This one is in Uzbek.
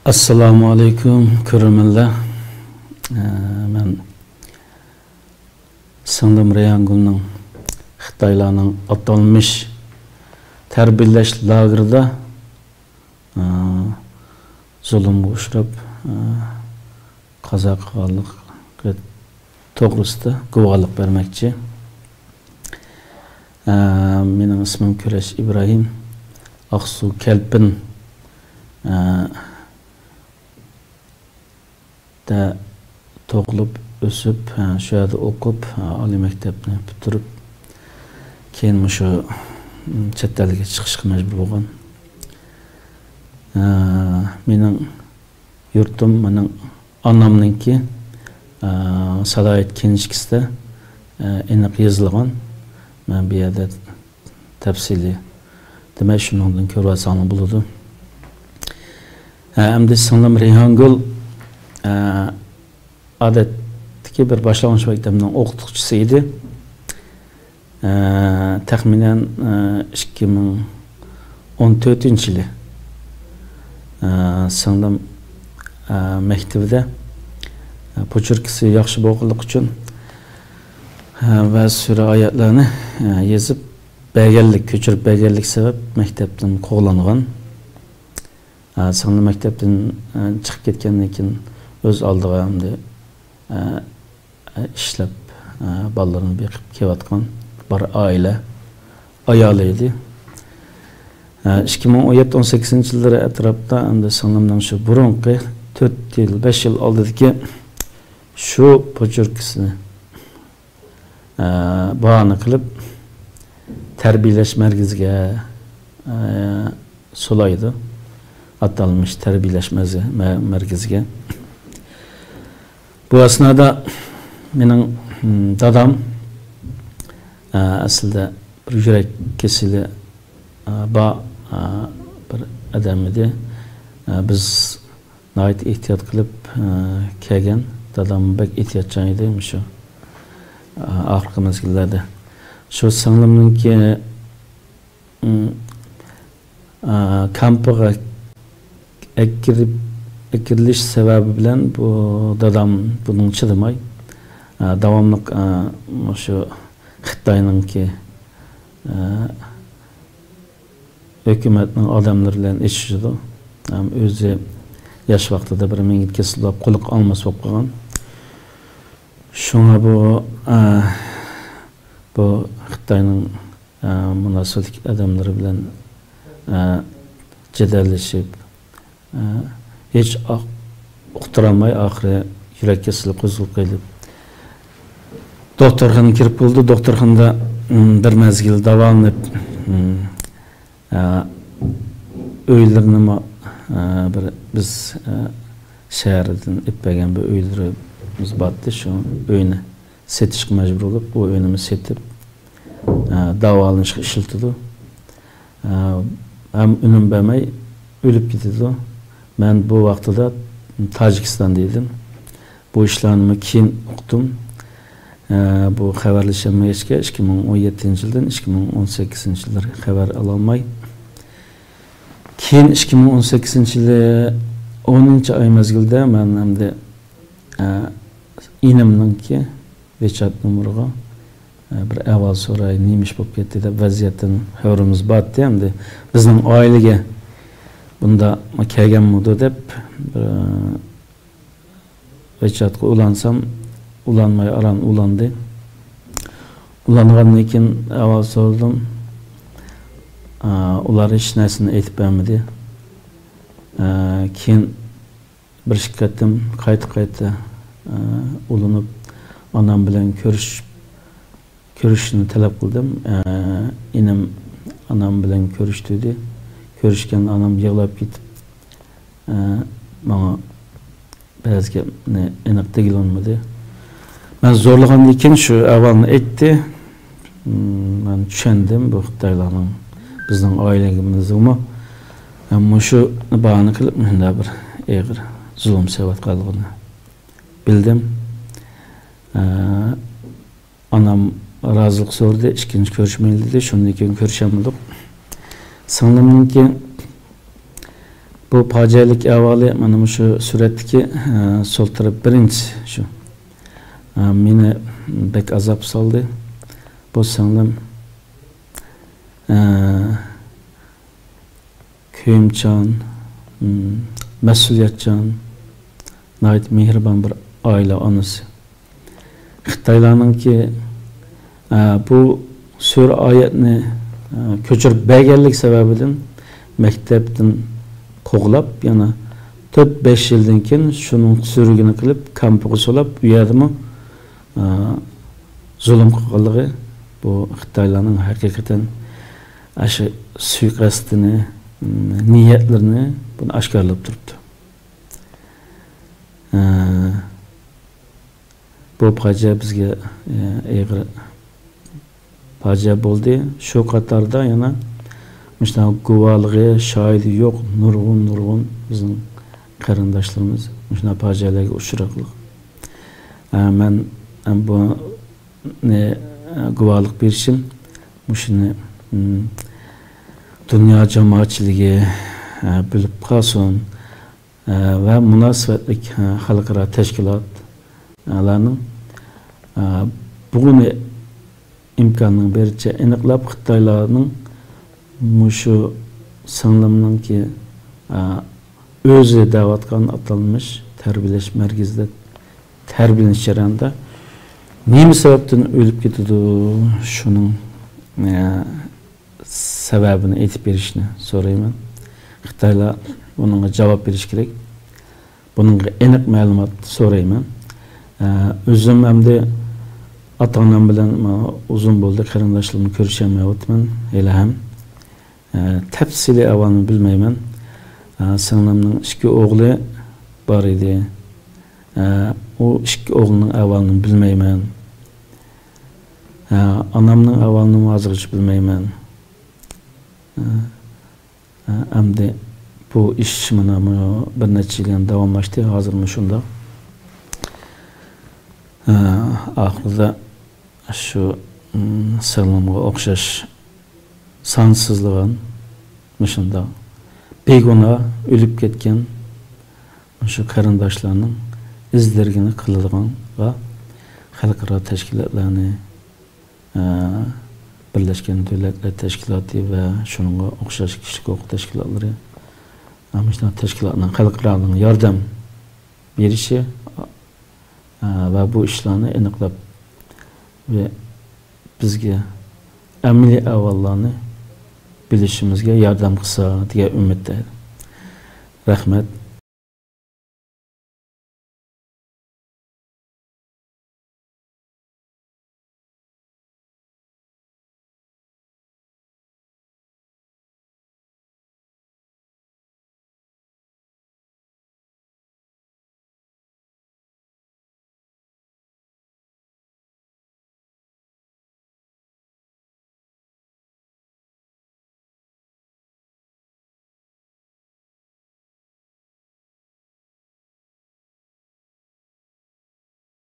Assalamu alaikum körürmenler. Ben Sındım Reyangul'un Xitaylarning atalmış terbiyeleş lagırda zulümge uçrap qaza qilganlik to'g'risida guvohlik bermoqchi. Mening ismim Kurash Ibrahim. Aksu Kelpin da tug'ilib o'sib, shu yerda o'qib, oliy maktabni bitirib, keyin shu chet elga chiqishga majbur bo'lgan. Mening yurtim, mening onamningki Salayet Kenishkisida aniq yozilgan. Men bu yerda tafsili demak shundan ko'rib olsangiz bo'ladi. Endi singlim Reyhongul odatdagi bir boshlang'ich maktabning o'qituvchisi edi. Taxminan 2014-yili singlim maktabida pochirkisi yaxshi bo'lganligi uchun va sura oyatlarni yozib berganlik, ko'chirib berganlik sabab maktabdan quvlangan. Singlim maktabdan chiqib ketgandan keyin o'z oldiga hamda ishlab bolalarni beqib kelayotgan bir oila ayoli edi. 2017-18-yillar atrofida hamda singlimning shu burunqi 4 yil, 5 yil oldidagi shu pochirkisini bahona qilib tarbiyalash markaziga so'laydi. Atalmış tarbiyalash markaziga. Bu esnada mening dadam aslida bir yurak kesili bir adam edi. Biz nayt ehtiyot qilib kelgan. Dadam bek ehtiyotchan edi shu oxirgi mezgillarda. Shu singlimningki kampiga ekirilish sebebi bilan bu dadam bunun chidamay davomli shu Xitoyningki hukumatning odamlari bilan ishishdi. O'zi yosh vaqtida bir menga kesilib quliq olmas bo'lib qolgan. Shunga bu Xitoyning munosabatli odamlari bilan jadallashib hiç uqtiramay oxiri yurak kesilib qo'zg'alib qo'ydi. Doktorxonaga kirib bo'ldi. Doktorxonada bir mezgil davomlab uylarni bir biz shahardan ippagan bir uylarimiz batdi. Shu uyni setishga majbur bo'lib, bu uyni setib davolanishga ishiltdi. Ham unum bermay o'lib ketdi. Ben bu vaqtida Tojikistondaydim. Bu ishlarni keyin o'qidim. Bu xabarlashamagachga 2017-yildan 2018-yillar xabar ololmay. Keyin 2018-yili 10-oy mezgilda men hamda inimninki vechat numeriga bir avval so'ray neymiş bo'lib ketdi deb vaziyatdan xabarimiz batdi. Hamda bizning oilaga bunda kelganmidi deb vechatga ulansam, ulanmay aran ulandı. Ulangandan keyin avval so'radim. Ular hech narsani aytib bermadi. Keyin bir shikatim qayta ulanib onam bilan ko'rishni talab qildim. Inim onam bilan ko'rishdi dedi. Görüşken anam yığılıb gitip bana biraz gapni aniq tegilolmadi. Ben zorlagandan keyin shu avvalni aytdi. Ben tushundim bu Xitoylarning bizning oilamizmi. Ammo shu bahona qilib menda bir og'ir zulm sevatganligini bildim. Anam razılık so'radi, ikkinchi ko'rishmaydi dedi. Shundan keyin ko'rishamoqdik. Singlimningki Bu facialik ahvoli mana shu suratdagi sol taraf birinchi shu. Meni bek azap soldi. Bu singlim köyümchan, mas'uliyatchan, nayt mehribon bir oila onasi. Xitoylarningki bu sura oyatni ko'chirib berganlik sababidan maktabdan qo'g'lab yana 4-5 yildan keyin shuning surugini qilib kampiga solib u yerdami zulm qilganligi bu Xitoylarning haqiqatan aşı suiqasdini niyatlarini bunu aşkarlab turibdi. Bu fojia bizga og'ir fojia bo'ldi. Shu qatorda yana Müştəq guvallığı, şahidi yo'q, nurg'un bizning qarindoshlarimiz müştəq facialarga uchraqliq. Men bu guvallık berishim shuni dünya jamoatchiligi bilib qolsin va munosabatlik xalqaro tashkilotlarning bugün imkonini bericha aniqlab Xitoylarning mushu singlimninki o'zi da'vatgan atalmış tarbiyalash markazida tarbiyalanish jarayonida nima sababdan o'lib ketdi shuning sababini aytib berishni so'rayman. Xitoylar bunga javob berish kerak. Bunga aniq ma'lumot so'rayman. O'zim hamda ota-onam bilan uzun bo'ldi qarindoshlarimni ko'rishamayapman. Hali ham tafsili ahvolini bilmayman. Singlimning 2 o'g'li bor edi. O 2 o'g'lining ahvolini bilmayman. Onamning ahvolini hozircha bilmayman. Hamda bu ish mana bir necha yildan davomlashdi. Hozirmi shunda. Oxirida shu singlimga o'xshash sonsizlig'an shunda begona o'lib ketgan shu qarindoshlarning izlargini qiladigan va xalqaro tashkilotlarni Birleşken Devletler Teşkilatı ve şununla o'xshash kişilik huquq tashkilotlari mana tashkilotning xalqlarning yordam berishi va bu ishlarni aniqlab ve bizga amaliy ahvollarni bilishimizga yordam qilsa degan umiddayman. Rahmat.